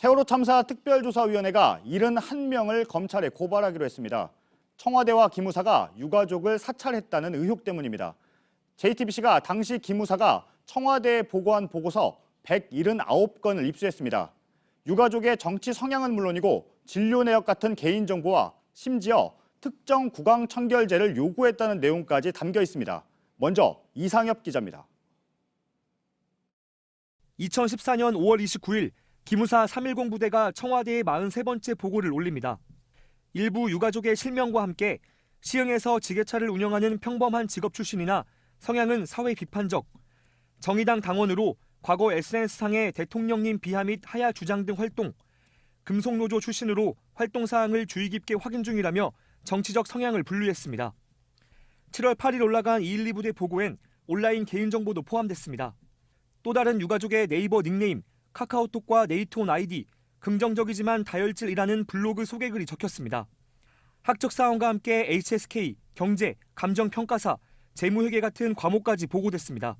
세월호 참사 특별조사위원회가 71명을 검찰에 고발하기로 했습니다. 청와대와 기무사가 유가족을 사찰했다는 의혹 때문입니다. JTBC가 당시 기무사가 청와대에 보고한 보고서 179건을 입수했습니다. 유가족의 정치 성향은 물론이고 진료 내역 같은 개인정보와 심지어 특정 구강 청결제를 요구했다는 내용까지 담겨 있습니다. 먼저 이상엽 기자입니다. 2014년 5월 29일 기무사 310 부대가 청와대에 43번째 보고를 올립니다. 일부 유가족의 실명과 함께 시흥에서 지게차를 운영하는 평범한 직업 출신이나 성향은 사회 비판적, 정의당 당원으로 과거 SNS상의 대통령님 비하 및 하야 주장 등 활동, 금속노조 출신으로 활동 사항을 주의 깊게 확인 중이라며 정치적 성향을 분류했습니다. 7월 8일 올라간 212 부대 보고엔 온라인 개인정보도 포함됐습니다. 또 다른 유가족의 네이버 닉네임, 카카오톡과 네이트온 아이디, 긍정적이지만 다혈질이라는 블로그 소개글이 적혔습니다. 학적 사원과 함께 HSK, 경제, 감정평가사, 재무회계 같은 과목까지 보고됐습니다.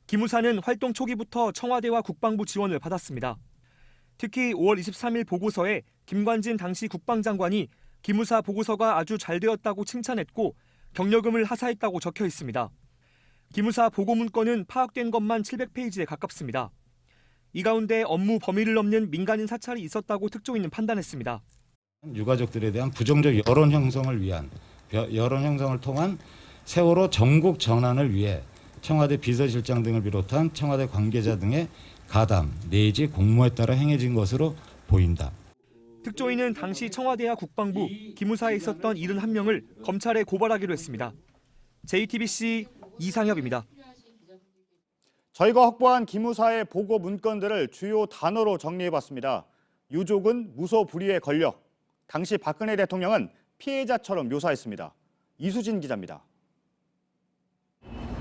기무사는 활동 초기부터 청와대와 국방부 지원을 받았습니다. 특히 5월 23일 보고서에 김관진 당시 국방장관이 기무사 보고서가 아주 잘 되었다고 칭찬했고 경력금을 하사했다고 적혀 있습니다. 기무사 보고 문건은 파악된 것만 700페이지에 가깝습니다. 이 가운데 업무 범위를 넘는 민간인 사찰이 있었다고 특조위는 판단했습니다. 유가족들에 대한 부정적 여론 형성을 통한 세월호 전국 전환을 위해 청와대 비서실장 등을 비롯한 청와대 관계자 등의 가담 내지 공모에 따라 행해진 것으로 보인다. 특조위는 당시 청와대와 국방부, 기무사에 있었던 71명을 검찰에 고발하기로 했습니다. JTBC 이상엽입니다. 저희가 확보한 기무사의 보고 문건들을 주요 단어로 정리해봤습니다. 유족은 무소불위의 권력, 당시 박근혜 대통령은 피해자처럼 묘사했습니다. 이수진 기자입니다.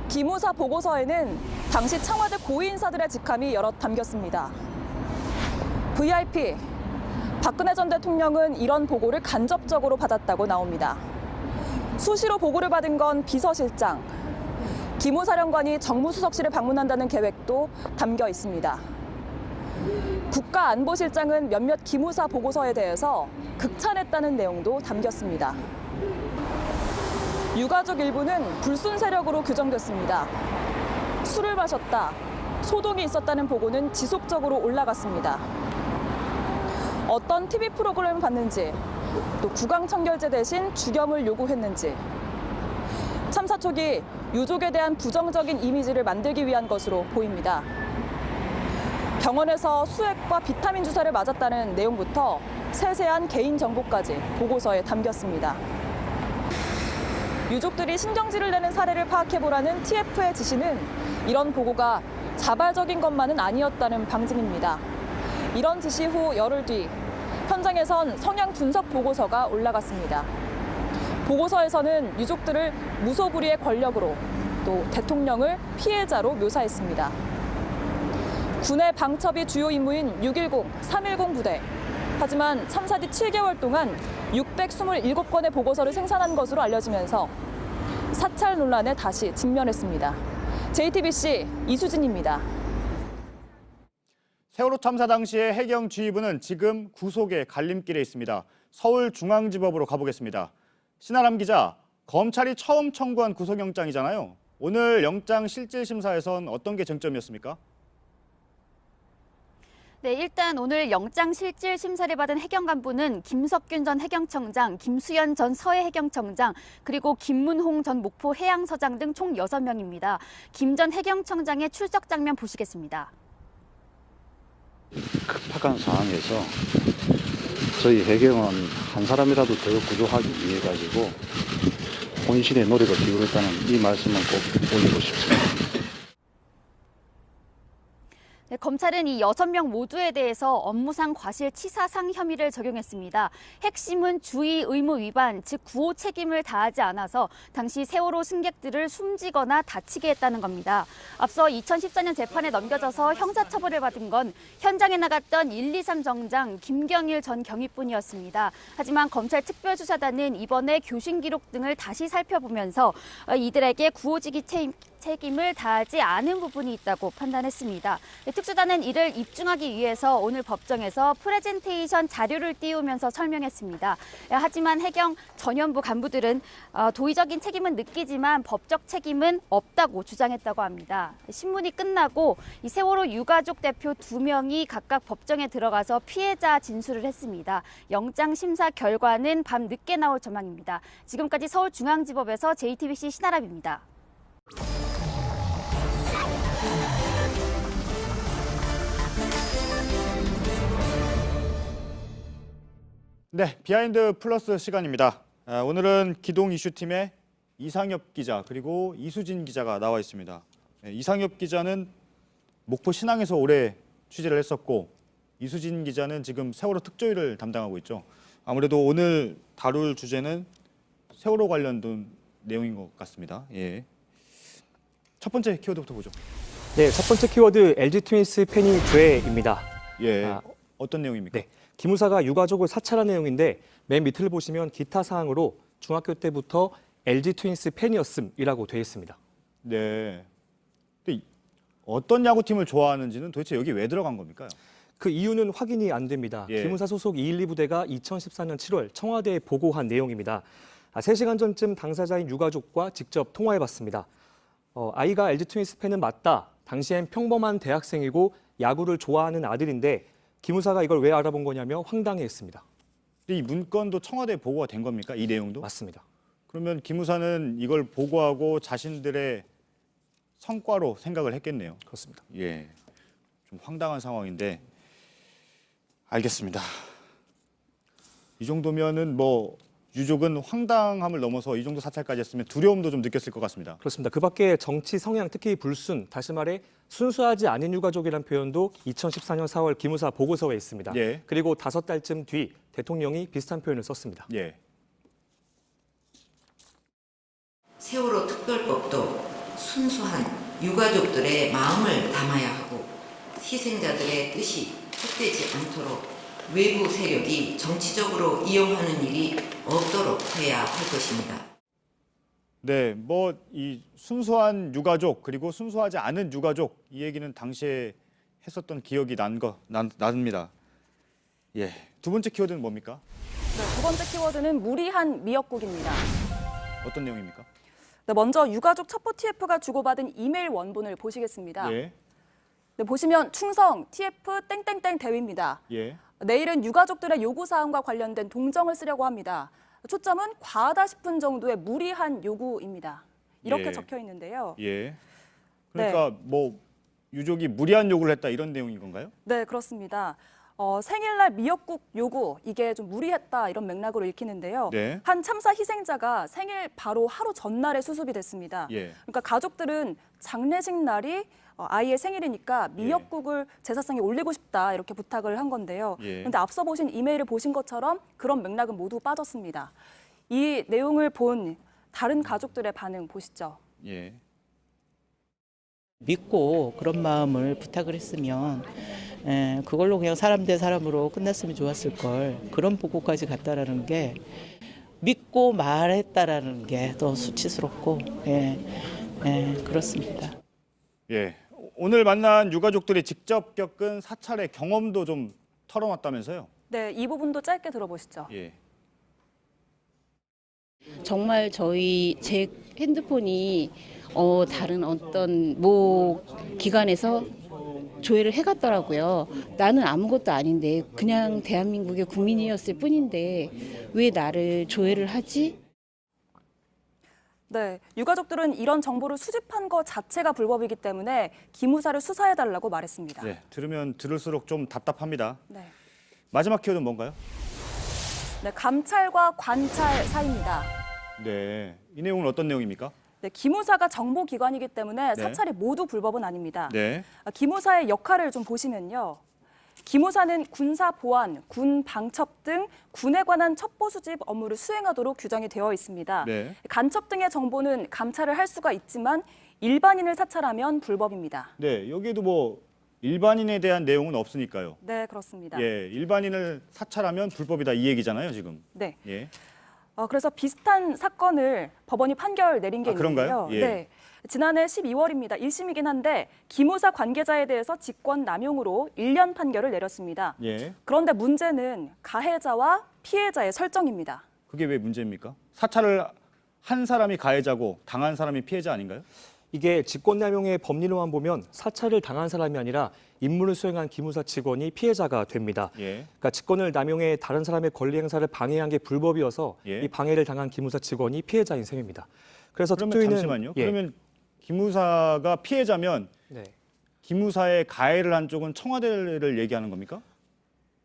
기무사 보고서에는 당시 청와대 고위인사들의 직함이 여럿 담겼습니다. VIP, 박근혜 전 대통령은 이런 보고를 간접적으로 받았다고 나옵니다. 수시로 보고를 받은 건 비서실장, 기무사령관이 정무수석실을 방문한다는 계획도 담겨 있습니다. 국가안보실장은 몇몇 기무사 보고서에 대해서 극찬했다는 내용도 담겼습니다. 유가족 일부는 불순 세력으로 규정됐습니다. 술을 마셨다, 소동이 있었다는 보고는 지속적으로 올라갔습니다. 어떤 TV 프로그램을 봤는지, 또 구강청결제 대신 주겸을 요구했는지, 참사 초기 유족에 대한 부정적인 이미지를 만들기 위한 것으로 보입니다. 병원에서 수액과 비타민 주사를 맞았다는 내용부터 세세한 개인 정보까지 보고서에 담겼습니다. 유족들이 신경질을 내는 사례를 파악해보라는 TF의 지시는 이런 보고가 자발적인 것만은 아니었다는 방증입니다. 이런 지시 후 열흘 뒤 현장에선 성향 분석 보고서가 올라갔습니다. 보고서에서는 유족들을 무소불위의 권력으로 또 대통령을 피해자로 묘사했습니다. 군의 방첩이 주요 임무인 610, 310 부대. 하지만 참사 뒤 7개월 동안 627건의 보고서를 생산한 것으로 알려지면서 사찰 논란에 다시 직면했습니다. JTBC 이수진입니다. 세월호 참사 당시의 해경지휘부는 지금 구속의 갈림길에 있습니다. 서울중앙지법으로 가보겠습니다. 신아람 기자, 검찰이 처음 청구한 구속영장이잖아요. 오늘 영장 실질심사에선 어떤 게 쟁점이었습니까? 네, 일단 오늘 영장 실질 심사를 받은 해경간부는 김석균 전 해경청장, 김수현 전 서해해경청장, 그리고 김문홍 전 목포 해양서장 등 총 6명입니다. 김 전 해경청장의 출석 장면 보시겠습니다. 급박한 상황에서 저희 해경은 한 사람이라도 더 구조하기 위해 가지고 본신의 노력을 기울였다는 이 말씀을 꼭 올리고 싶습니다. 네, 검찰은 이 6명 모두에 대해서 업무상 과실치사상 혐의를 적용했습니다. 핵심은 주의 의무 위반, 즉 구호 책임을 다하지 않아서 당시 세월호 승객들을 숨지거나 다치게 했다는 겁니다. 앞서 2014년 재판에 넘겨져서 형사처벌을 받은 건 현장에 나갔던 123 정장 김경일 전 경위뿐이었습니다. 하지만 검찰 특별수사단은 이번에 교신 기록 등을 다시 살펴보면서 이들에게 구호직이 책임을 다하지 않은 부분이 있다고 판단했습니다. 특수단은 이를 입증하기 위해서 오늘 법정에서 프레젠테이션 자료를 띄우면서 설명했습니다. 하지만 해경 전현부 간부들은 도의적인 책임은 느끼지만 법적 책임은 없다고 주장했다고 합니다. 신문이 끝나고 이 세월호 유가족 대표 2명이 각각 법정에 들어가서 피해자 진술을 했습니다. 영장 심사 결과는 밤 늦게 나올 전망입니다. 지금까지 서울중앙지법에서 JTBC 신아람입니다. 네, 비하인드 플러스 시간입니다. 오늘은 기동 이슈팀의 이상엽 기자 그리고 이수진 기자가 나와 있습니다. 이상엽 기자는 목포 신항에서 오래 취재를 했었고 이수진 기자는 지금 세월호 특조위를 담당하고 있죠. 아무래도 오늘 다룰 주제는 세월호 관련된 내용인 것 같습니다. 예. 첫 번째 키워드부터 보죠. 네, 첫 번째 키워드 LG 트윈스 팬이 죄입니다. 예. 어떤 내용입니까? 네, 기무사가 유가족을 사찰한 내용인데 맨 밑을 보시면 기타 사항으로 중학교 때부터 LG 트윈스 팬이었음이라고 되어 있습니다. 네. 근데 어떤 야구팀을 좋아하는지는 도대체 여기 왜 들어간 겁니까? 그 이유는 확인이 안 됩니다. 예. 기무사 소속 212 부대가 2014년 7월 청와대에 보고한 내용입니다. 3시간 전쯤 당사자인 유가족과 직접 통화해봤습니다. 아이가 LG 트윈스 팬은 맞다. 당시엔 평범한 대학생이고 야구를 좋아하는 아들인데 기무사가 이걸 왜 알아본 거냐며 황당해했습니다. 근데 이 문건도 청와대에 보고가 된 겁니까? 이 내용도? 맞습니다. 그러면 기무사는 이걸 보고하고 자신들의 성과로 생각을 했겠네요. 그렇습니다. 예, 좀 황당한 상황인데 알겠습니다. 이 정도면은 뭐 유족은 황당함을 넘어서 이 정도 사찰까지 했으면 두려움도 좀 느꼈을 것 같습니다. 그렇습니다. 그 밖에 정치 성향, 특히 불순, 다시 말해 순수하지 않은 유가족이라는 표현도 2014년 4월 기무사 보고서에 있습니다. 예. 그리고 5달쯤 뒤 대통령이 비슷한 표현을 썼습니다. 예. 세월호 특별법도 순수한 유가족들의 마음을 담아야 하고 희생자들의 뜻이 헛되지 않도록 외부 세력이 정치적으로 이용하는 일이 없도록 해야 할 것입니다. 네, 뭐 이 순수한 유가족 그리고 순수하지 않은 유가족 이 얘기는 당시에 했었던 기억이 납니다. 예, 두 번째 키워드는 뭡니까? 네, 두 번째 키워드는 무리한 미역국입니다. 어떤 내용입니까? 네, 먼저 유가족 첩보 TF가 주고받은 이메일 원본을 보시겠습니다. 예, 네, 보시면 충성 TF 땡땡땡 대위입니다. 예, 내일은 유가족들의 요구사항과 관련된 동정을 쓰려고 합니다. 초점은 과하다 싶은 정도의 무리한 요구입니다. 이렇게 예. 적혀 있는데요. 예. 그러니까 뭐 유족이 무리한 요구를 했다 이런 내용인 건가요? 네, 그렇습니다. 생일날 미역국 요구, 이게 좀 무리했다 이런 맥락으로 읽히는데요. 네. 한 참사 희생자가 생일 바로 하루 전날에 수습이 됐습니다. 예. 그러니까 가족들은 장례식 날이 아이의 생일이니까 미역국을 제사상에 올리고 싶다 이렇게 부탁을 한 건데요. 예. 그런데 앞서 보신 이메일을 보신 것처럼 그런 맥락은 모두 빠졌습니다. 이 내용을 본 다른 가족들의 반응 보시죠. 예. 믿고 그런 마음을 부탁을 했으면 그걸로 그냥 사람 대 사람으로 끝났으면 좋았을 걸. 그런 보고까지 갔다라는 게 믿고 말했다라는 게 더 수치스럽고 그렇습니다. 예. 오늘 만난 유가족들이 직접 겪은 사찰의 경험도 좀 털어놨다면서요? 네, 이 부분도 짧게 들어보시죠. 예. 정말 제 핸드폰이 다른 어떤 기관에서 조회를 해갔더라고요. 나는 아무것도 아닌데 그냥 대한민국의 국민이었을 뿐인데 왜 나를 조회를 하지? 네, 유가족들은 이런 정보를 수집한 것 자체가 불법이기 때문에 기무사를 수사해달라고 말했습니다. 네, 들으면 들을수록 좀 답답합니다. 네. 마지막 키워드는 뭔가요? 네, 감찰과 관찰 사이입니다. 네, 이 내용은 어떤 내용입니까? 네, 기무사가 정보기관이기 때문에 네. 사찰이 모두 불법은 아닙니다. 네, 기무사의 역할을 좀 보시면요. 기무사는 군사 보안, 군 방첩 등 군에 관한 첩보 수집 업무를 수행하도록 규정이 되어 있습니다. 네. 간첩 등의 정보는 감찰을 할 수가 있지만 일반인을 사찰하면 불법입니다. 네, 여기에도 뭐 일반인에 대한 내용은 없으니까요. 네, 그렇습니다. 예, 일반인을 사찰하면 불법이다 이 얘기잖아요, 지금. 네. 예. 그래서 비슷한 사건을 법원이 판결 내린 게 그런가요? 있는데요. 예. 네. 지난해 12월입니다. 1심이긴 한데 기무사 관계자에 대해서 직권남용으로 1년 판결을 내렸습니다. 예. 그런데 문제는 가해자와 피해자의 설정입니다. 그게 왜 문제입니까? 사찰을 한 사람이 가해자고 당한 사람이 피해자 아닌가요? 이게 직권남용의 법리로만 보면 사찰을 당한 사람이 아니라 임무를 수행한 기무사 직원이 피해자가 됩니다. 예. 그러니까 직권을 남용해 다른 사람의 권리 행사를 방해한 게 불법이어서 예. 이 방해를 당한 기무사 직원이 피해자인 셈입니다. 그래서 그러면 특조위는 잠시만요. 예. 그러면 기무사가 피해자면 네. 기무사의 가해를 한 쪽은 청와대를 얘기하는 겁니까?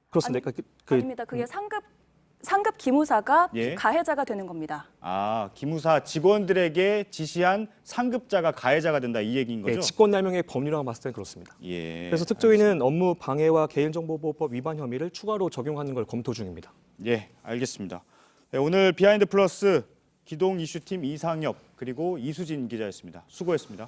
그렇습니다. 아닙니다. 그게 상급 기무사가 예. 가해자가 되는 겁니다. 아, 기무사 직원들에게 지시한 상급자가 가해자가 된다 이 얘기인 거죠? 네, 직권남용의 법리로만 봤을 때는 그렇습니다. 예. 그래서 특조위는 업무 방해와 개인정보보호법 위반 혐의를 추가로 적용하는 걸 검토 중입니다. 예, 알겠습니다. 네, 오늘 비하인드 플러스 기동 이슈팀 이상엽 그리고 이수진 기자였습니다. 수고했습니다.